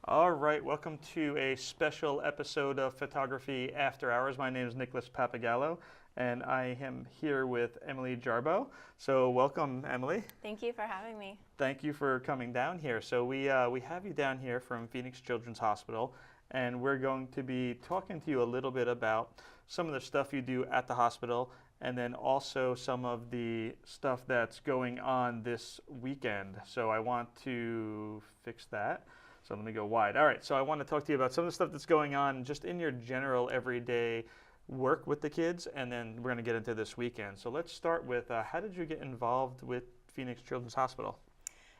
All right, welcome to a special episode of Photography After Hours. My name is Nicholas Pappagallo, and I am here with Emily Jarbo. So welcome, Emily. Thank you for having me. Thank you for coming down here. So we have you down here from Phoenix Children's Hospital, and we're going to be talking to you a little bit about some of the stuff you do at the hospital, and then also some of the stuff that's going on this weekend. So I want to fix that. So let me go wide. All right, so I want to talk to you about some of the stuff that's going on just in your general everyday work with the kids, and then we're going to get into this weekend. So let's start with how did you get involved with Phoenix Children's Hospital?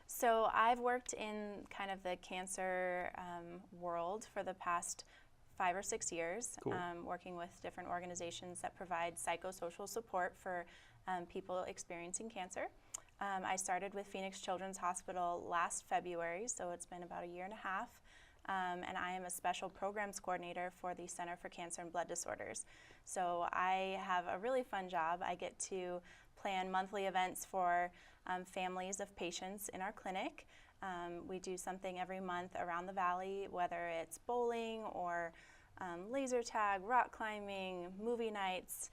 So I've worked in kind of the cancer world for the past 5 or 6 years, Cool. Working with different organizations that provide psychosocial support for people experiencing cancer. I started with Phoenix Children's Hospital last February, so it's been about a year and a half, and I am a special programs coordinator for the Center for Cancer and Blood Disorders. So I have a really fun job. I get to plan monthly events for families of patients in our clinic. We do something every month around the valley, whether it's bowling or laser tag, rock climbing, movie nights,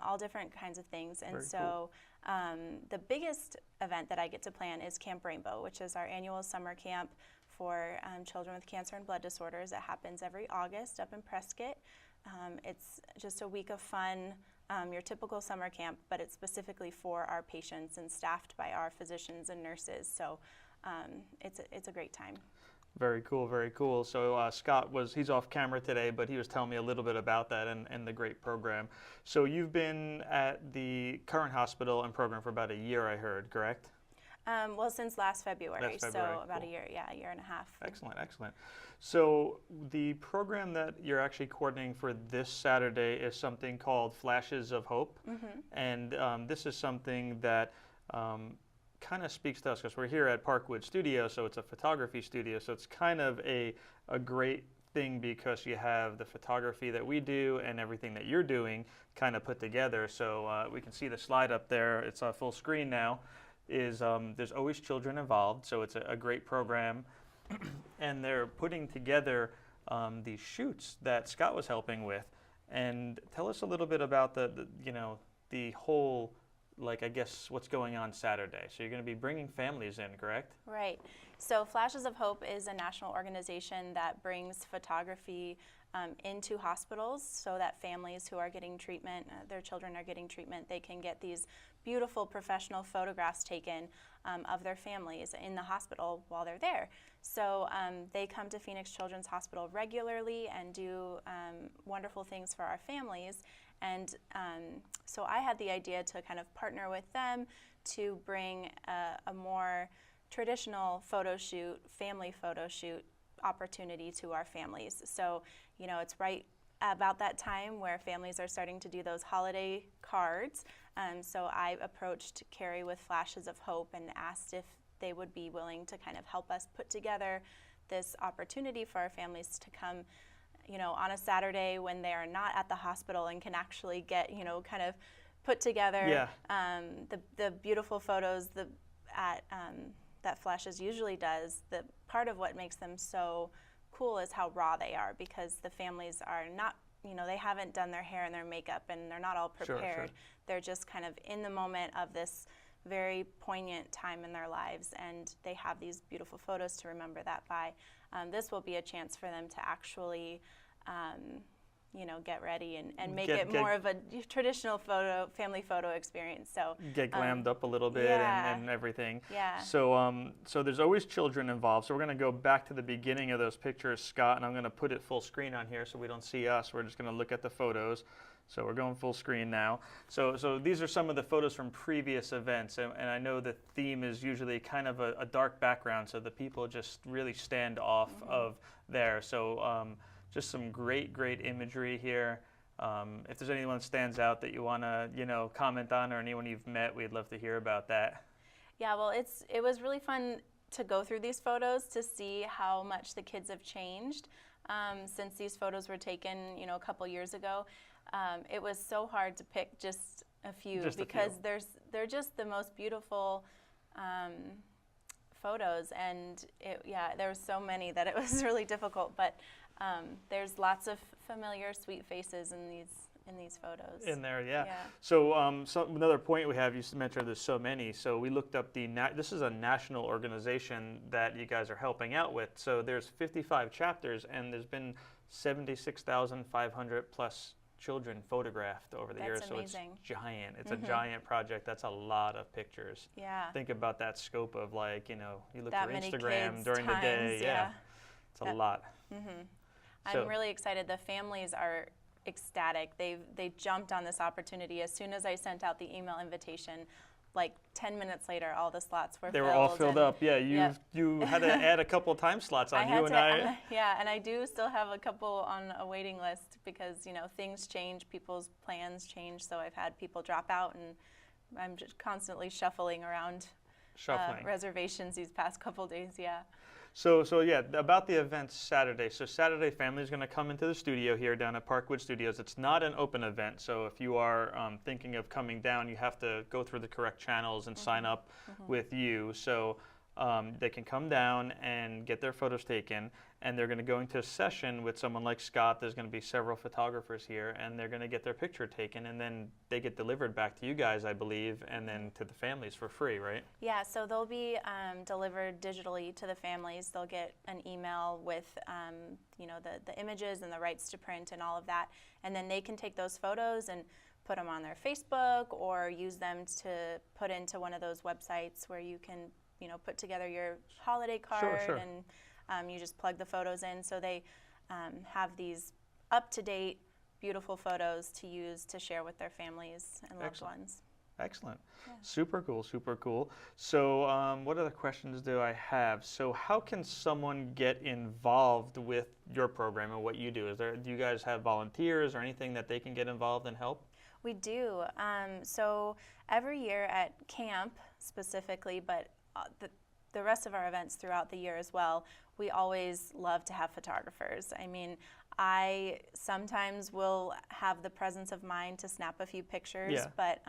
all different kinds of things. And Very so cool. The biggest event that I get to plan is Camp Rainbow, which is our annual summer camp for children with cancer and blood disorders. It happens every August up in Prescott. It's just a week of fun, your typical summer camp, but it's specifically for our patients and staffed by our physicians and nurses. So it's a great time. Very cool, very cool. So Scott he's off camera today, but he was telling me a little bit about that and the great program. So you've been at the current hospital and program for about a year, I heard, correct? Well, since last February, Last February, so about cool. a year, a year and a half. Excellent, excellent. So the program that you're actually coordinating for this Saturday is something called Flashes of Hope. Mm-hmm. And this is something that kind of speaks to us because we're here at Parkwood Studio, so it's a photography studio. So it's kind of a great thing because you have the photography that we do and everything that you're doing kind of put together. So we can see the slide up there. It's on full screen now. There's always children involved, so it's a great program. And they're putting together these shoots that Scott was helping with. And tell us a little bit about the whole, I guess, what's going on Saturday. So you're going to be bringing families in, correct? Right. So Flashes of Hope is a national organization that brings photography into hospitals so that families who are getting treatment, their children are getting treatment, they can get these beautiful professional photographs taken of their families in the hospital while they're there. So they come to Phoenix Children's Hospital regularly and do wonderful things for our families. And so I had the idea to kind of partner with them to bring a more traditional photo shoot, family photo shoot opportunity to our families. So, it's right about that time where families are starting to do those holiday cards. So I approached Carrie with Flashes of Hope and asked if they would be willing to kind of help us put together this opportunity for our families to come on a Saturday when they are not at the hospital and can actually get, kind of put together the beautiful photos that Flashes usually does. The part of what makes them so cool is how raw they are, because the families are not, they haven't done their hair and their makeup and they're not all prepared. Sure. They're just kind of in the moment of this very poignant time in their lives, and they have these beautiful photos to remember that by. This will be a chance for them to actually get ready and make it more of a traditional family photo experience. So get glammed up a little bit and everything. Yeah. So there's always children involved. So we're going to go back to the beginning of those pictures, Scott, and I'm going to put it full screen on here so we don't see us. We're just going to look at the photos. So we're going full screen now. So these are some of the photos from previous events, and I know the theme is usually kind of a dark background, so the people just really stand off of there. So just some great imagery here. If there's anyone that stands out that you want to comment on, or anyone you've met, we'd love to hear about that. Yeah, well, it was really fun to go through these photos to see how much the kids have changed since these photos were taken, a couple years ago. It was so hard to pick just a few because they're just the most beautiful photos, and there were so many that it was really difficult, but there's lots of familiar sweet faces in these photos. In there, yeah. So, another point we have, you mentioned there's so many, so we looked up this is a national organization that you guys are helping out with. So there's 55 chapters, and there's been 76,500 plus children photographed over the years. That's so amazing. It's giant. It's a giant project. That's a lot of pictures. Yeah. Think about that scope of, like, you look that for many Instagram kids, during the day. Yeah. It's a lot. I'm really excited. The families are ecstatic. They jumped on this opportunity as soon as I sent out the email invitation. Like 10 minutes later, all the slots were filled. They were all filled up. Yeah, you had to add a couple time slots on you and I. Yeah, and I do still have a couple on a waiting list because things change, people's plans change. So I've had people drop out, and I'm just constantly shuffling around reservations these past couple days. Yeah. So yeah, about the event Saturday. So Saturday, families going to come into the studio here down at Parkwood Studios. It's not an open event, so if you are thinking of coming down, you have to go through the correct channels and sign up with you. So they can come down and get their photos taken, and they're going to go into a session with someone like Scott. There's going to be several photographers here, and they're going to get their picture taken, and then they get delivered back to you guys, I believe, and then to the families for free, right? Yeah, so they'll be delivered digitally to the families. They'll get an email with the images and the rights to print and all of that, and then they can take those photos and put them on their Facebook or use them to put into one of those websites where you can put together your holiday card. Sure. And you just plug the photos in, so they have these up-to-date, beautiful photos to use to share with their families and loved ones. Excellent. Yeah. Super cool. So what other questions do I have? So how can someone get involved with your program and what you do? Do you guys have volunteers or anything that they can get involved and help? We do. So every year at camp specifically, but the rest of our events throughout the year as well, we always love to have photographers. I mean, I sometimes will have the presence of mind to snap a few pictures, but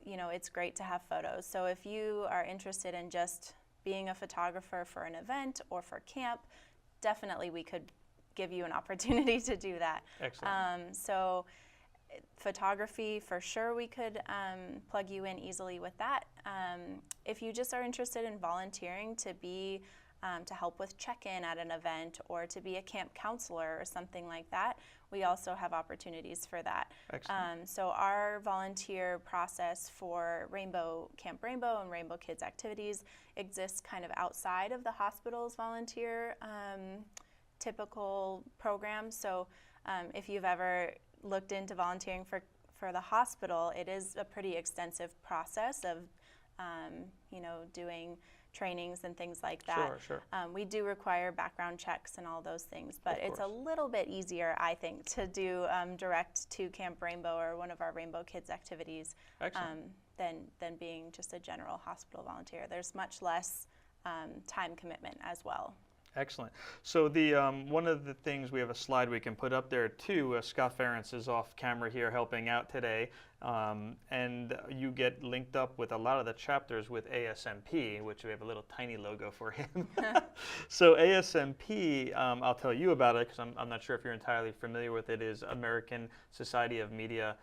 it's great to have photos. So if you are interested in just being a photographer for an event or for camp, definitely we could give you an opportunity to do that. Excellent. So photography, for sure, we could plug you in easily with that. If you just are interested in volunteering to help with check-in at an event or to be a camp counselor or something like that, we also have opportunities for that. So our volunteer process for Camp Rainbow and Rainbow Kids activities exists kind of outside of the hospital's volunteer typical program. So if you've ever looked into volunteering for the hospital, it is a pretty extensive process of doing trainings and things like that. Sure. We do require background checks and all those things, but it's a little bit easier, I think, to do direct to Camp Rainbow or one of our Rainbow Kids activities than being just a general hospital volunteer. There's much less time commitment as well. Excellent. So one of the things, we have a slide we can put up there too. Scott Ferentz is off camera here helping out today, and you get linked up with a lot of the chapters with ASMP, which we have a little tiny logo for him. So ASMP, I'll tell you about it because I'm not sure if you're entirely familiar with it, is American Society of Media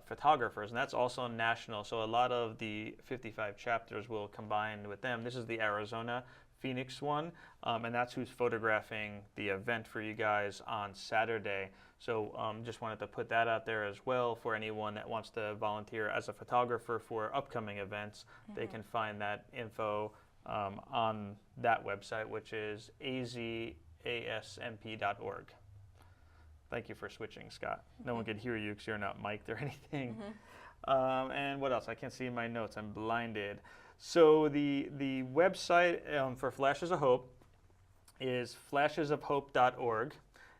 Photographers, and that's also national. So a lot of the 55 chapters will combine with them. This is the Arizona Phoenix one, and that's who's photographing the event for you guys on Saturday. So just wanted to put that out there as well for anyone that wants to volunteer as a photographer for upcoming events. They can find that info on that website, which is ASMP.org. Thank you for switching, Scott. No one could hear you because you're not mic'd or anything. And what else? I can't see my notes. I'm blinded. So the website for Flashes of Hope is flashesofhope.org,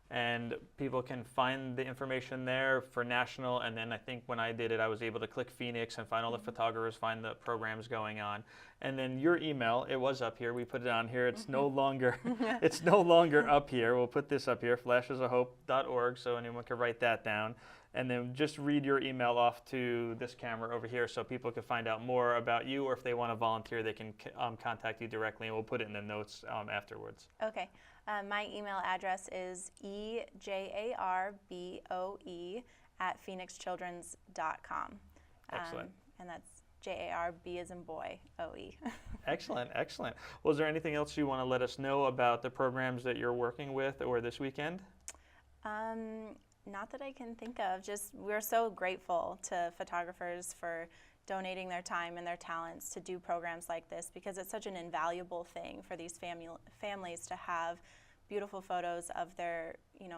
and people can find the information there for national. And then I think when I did it, I was able to click Phoenix and find all the photographers, find the programs going on. And then your email, it was up here. We put it on here. It's no longer it's no longer up here. We'll put this up here, flashesofhope.org, so anyone can write that down. and then just read your email off to this camera over here so people can find out more about you, or if they want to volunteer, they can contact you directly, and we'll put it in the notes afterwards. Okay. My email address is ejarboe@phoenixchildrens.com. Excellent. And that's JARB as in boy, OE. Excellent, excellent. Well, is there anything else you want to let us know about the programs that you're working with or this weekend? Not that I can think of. Just we're so grateful to photographers for donating their time and their talents to do programs like this, because it's such an invaluable thing for these families to have beautiful photos of their,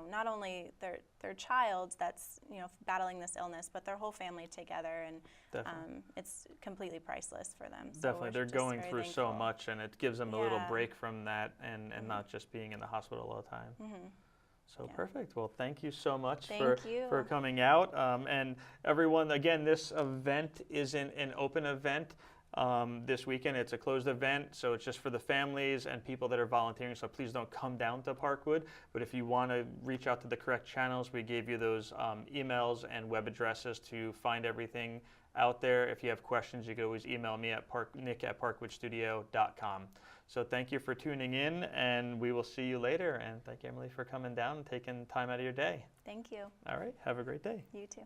not only their child that's, battling this illness, but their whole family together, and it's completely priceless for them. So Definitely, they're going through so much, and it gives them a little break from that, and not just being in the hospital all the time. So perfect. Well, thank you so much for coming out. And everyone, again, this event isn't an open event. This weekend. It's a closed event, so it's just for the families and people that are volunteering, so please don't come down to Parkwood. But if you want to reach out to the correct channels, we gave you those emails and web addresses to find everything out there. If you have questions, you can always email me at nick@parkwoodstudio.com. So thank you for tuning in, and we will see you later. And thank you, Emily, for coming down and taking time out of your day. Thank you. All right, have a great day. You too.